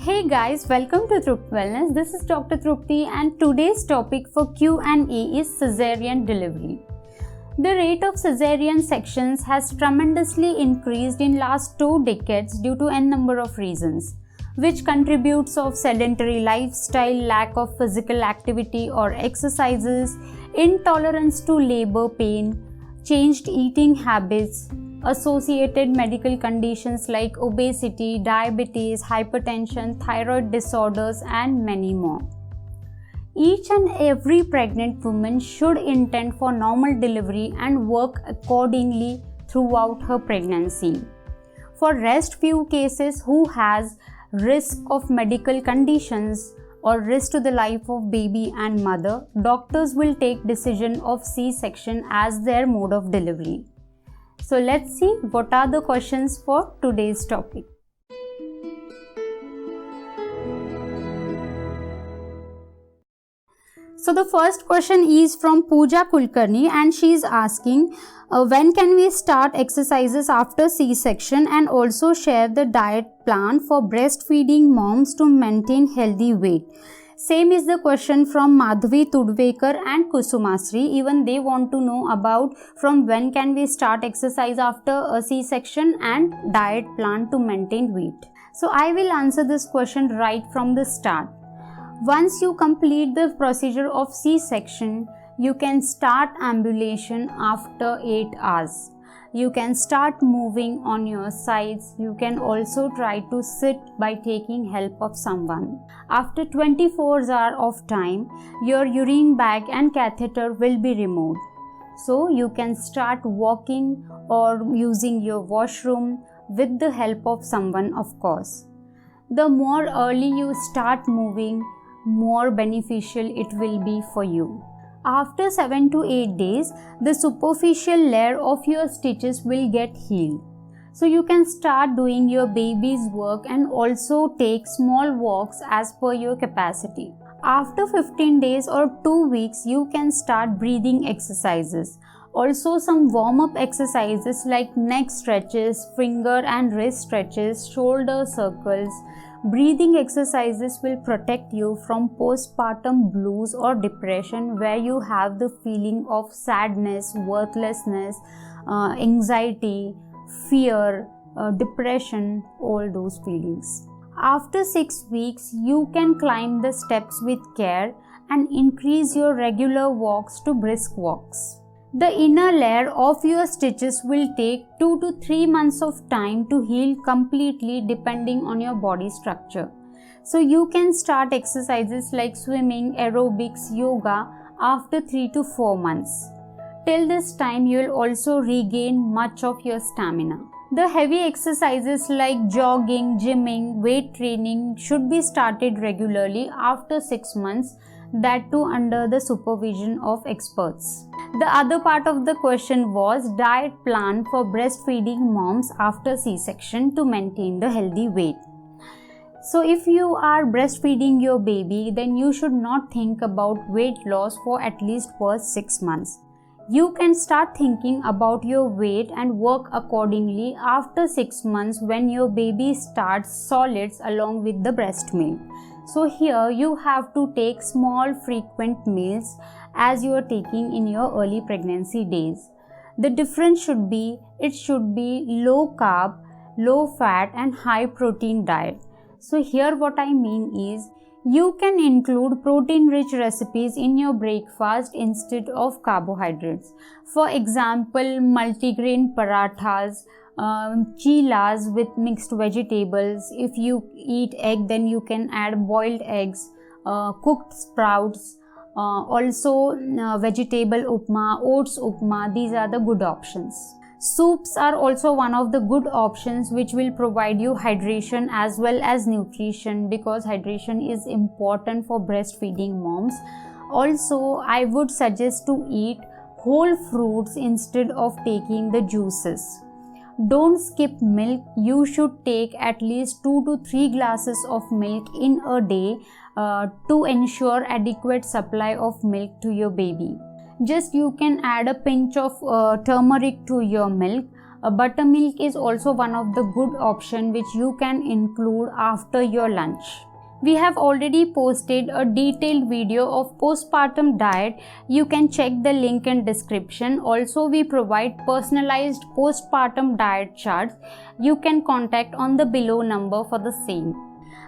Hey guys, welcome to Trupti Wellness. This is Dr. Trupti and today's topic for Q&A is cesarean delivery. The rate of cesarean sections has tremendously increased in last 2 decades due to n number of reasons, which contributes of sedentary lifestyle, lack of physical activity or exercises, intolerance to labor pain, changed eating habits, associated medical conditions like obesity, diabetes, hypertension, thyroid disorders, and many more. Each and every pregnant woman should intend for normal delivery and work accordingly throughout her pregnancy. For rest few cases who has risk of medical conditions or risk to the life of baby and mother, doctors will take decision of C-section as their mode of delivery. So let's see what are the questions for today's topic. So the first question is from Pooja Kulkarni and she is asking when can we start exercises after C-section and also share the diet plan for breastfeeding moms to maintain healthy weight. Same is the question from Madhvi Tudvekar and Kusumasri. Even they want to know about from when can we start exercise after a C-section and diet plan to maintain weight. So I will answer this question right from the start. Once you complete the procedure of C-section, you can start ambulation after 8 hours. You can start moving on your sides. You can also try to sit by taking help of someone. After 24 hours of time, your urine bag and catheter will be removed. So you can start walking or using your washroom with the help of someone, of course. The more early you start moving, more beneficial it will be for you. After 7 to 8 days, the superficial layer of your stitches will get healed. So you can start doing your baby's work and also take small walks as per your capacity. After 15 days or 2 weeks, you can start breathing exercises. Also some warm-up exercises like neck stretches, finger and wrist stretches, shoulder circles. Breathing exercises will protect you from postpartum blues or depression where you have the feeling of sadness, worthlessness, anxiety, fear, depression, all those feelings. After 6 weeks, you can climb the steps with care and increase your regular walks to brisk walks. The inner layer of your stitches will take 2 to 3 months of time to heal completely depending on your body structure. So you can start exercises like swimming, aerobics, yoga after 3 to 4 months. Till this time you will also regain much of your stamina. The heavy exercises like jogging, gymming, weight training should be started regularly after 6 months, that too under the supervision of experts. The other part of the question was diet plan for breastfeeding moms after C-section to maintain the healthy weight. So if you are breastfeeding your baby, then you should not think about weight loss for at least first 6 months. You can start thinking about your weight and work accordingly after 6 months when your baby starts solids along with the breast milk. So here you have to take small frequent meals as you are taking in your early pregnancy days. The difference should be, it should be low carb, low fat and high protein diet. So here what I mean is, you can include protein rich recipes in your breakfast instead of carbohydrates. For example, multigrain parathas, chilas with mixed vegetables. If you eat egg, then you can add boiled eggs, cooked sprouts, also vegetable upma, oats upma. These are the good options. Soups are also one of the good options which will provide you hydration as well as nutrition, because hydration is important for breastfeeding moms. Also, I would suggest to eat whole fruits instead of taking the juices. Don't skip milk. You should take at least 2 to 3 glasses of milk in a day to ensure adequate supply of milk to your baby. Just you can add a pinch of turmeric to your milk Buttermilk is also one of the good option which you can include after your lunch. We have already posted a detailed video of postpartum diet. You can check the link in description. Also, we provide personalized postpartum diet charts. You can contact on the below number for the same.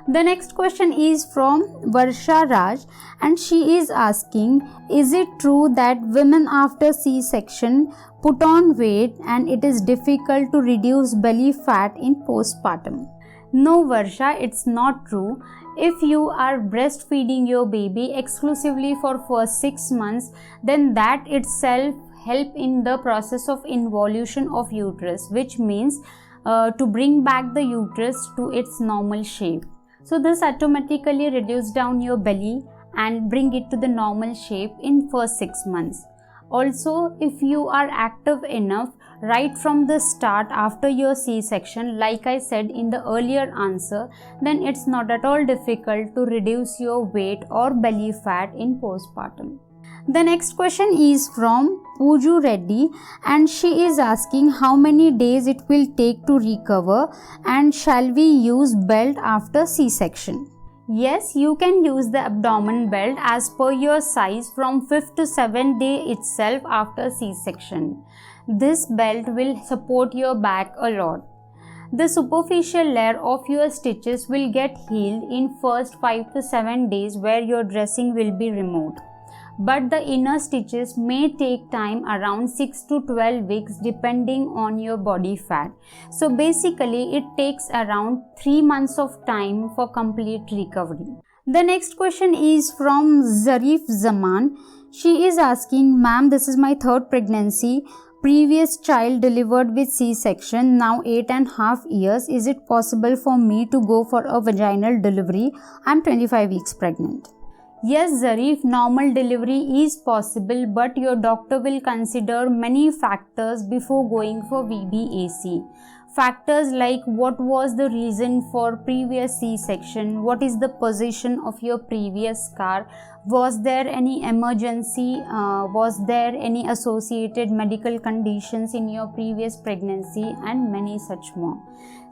The next question is from Varsha Raj, and she is asking, is it true that women after C-section put on weight and it is difficult to reduce belly fat in postpartum? No Varsha, it's not true. If you are breastfeeding your baby exclusively for first 6 months, then that itself help in the process of involution of uterus, which means to bring back the uterus to its normal shape. So this automatically reduces down your belly and bring it to the normal shape in first 6 months. Also, if you are active enough right from the start after your C-section, like I said in the earlier answer, then it's not at all difficult to reduce your weight or belly fat in postpartum. The next question is from Pooju Reddy, and she is asking how many days it will take to recover, and shall we use belt after C-section? Yes, you can use the abdomen belt as per your size from 5th to 7th day itself after C-section. This belt will support your back a lot. The superficial layer of your stitches will get healed in first 5 to 7 days where your dressing will be removed. But the inner stitches may take time around 6 to 12 weeks depending on your body fat. So basically it takes around 3 months of time for complete recovery. The next question is from Zarif Zaman. She is asking, ma'am, this is my 3rd pregnancy. Previous child delivered with C-section, now 8.5 years. Is it possible for me to go for a vaginal delivery? I'm 25 weeks pregnant. Yes, Zarif, normal delivery is possible, but your doctor will consider many factors before going for VBAC. Factors like what was the reason for previous C-section, what is the position of your previous scar, was there any emergency, was there any associated medical conditions in your previous pregnancy, and many such more.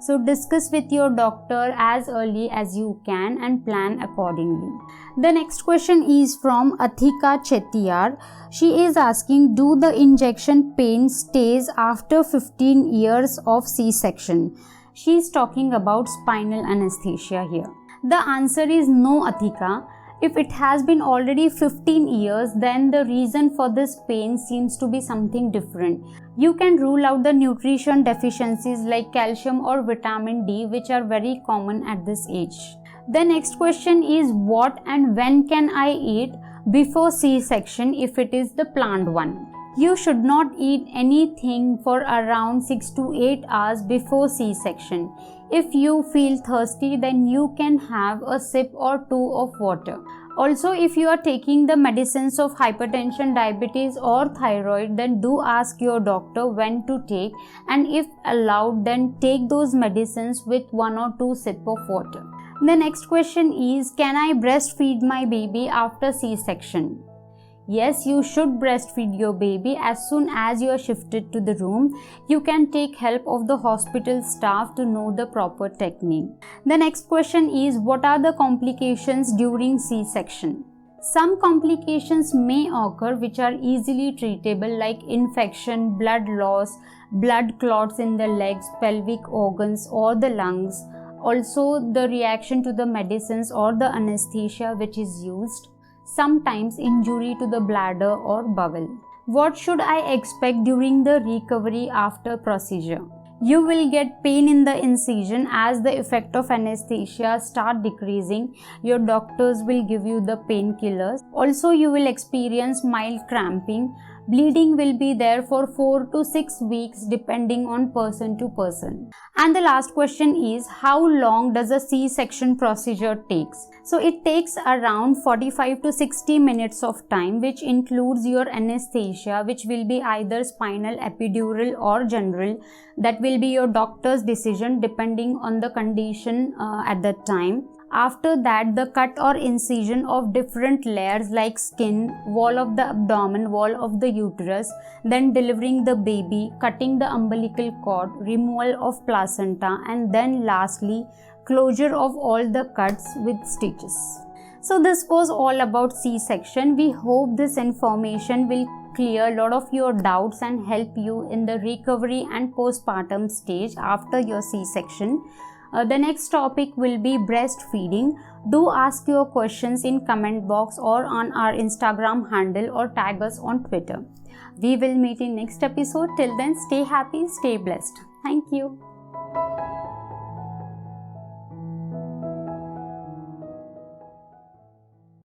So discuss with your doctor as early as you can and plan accordingly. The next question is from Athika Chetiyar. She is asking, do the injection pain stays after 15 years of C-section? She is talking about spinal anesthesia here. The answer is no, Athika. If it has been already 15 years, then the reason for this pain seems to be something different. You can rule out the nutrition deficiencies like calcium or vitamin D, which are very common at this age. The next question is, what and when can I eat before C-section if it is the planned one? You should not eat anything for around 6 to 8 hours before C-section. If you feel thirsty, then you can have a sip or two of water. Also, if you are taking the medicines of hypertension, diabetes or thyroid, then do ask your doctor when to take, and if allowed, then take those medicines with 1 or 2 sips of water. The next question is, can I breastfeed my baby after C-section? Yes, you should breastfeed your baby as soon as you are shifted to the room. You can take help of the hospital staff to know the proper technique. The next question is, what are the complications during C-section? Some complications may occur which are easily treatable, like infection, blood loss, blood clots in the legs, pelvic organs or the lungs. Also, the reaction to the medicines or the anesthesia which is used. Sometimes injury to the bladder or bowel. What should I expect during the recovery after procedure? You will get pain in the incision as the effect of anesthesia start decreasing. Your doctors will give you the painkillers. Also, you will experience mild cramping. Bleeding will be there for 4 to 6 weeks depending on person to person. And the last question is, how long does a C-section procedure takes? So it takes around 45 to 60 minutes of time, which includes your anesthesia, which will be either spinal, epidural or general. That will be your doctor's decision depending on the condition at that time. After that, the cut or incision of different layers like skin, wall of the abdomen, wall of the uterus, then delivering the baby, cutting the umbilical cord, removal of placenta, and then lastly, closure of all the cuts with stitches. So this was all about C-section. We hope this information will clear a lot of your doubts and help you in the recovery and postpartum stage after your C-section. The next topic will be breastfeeding. Do ask your questions in comment box or on our Instagram handle or tag us on Twitter. We will meet in next episode. Till then, stay happy, stay blessed. Thank you.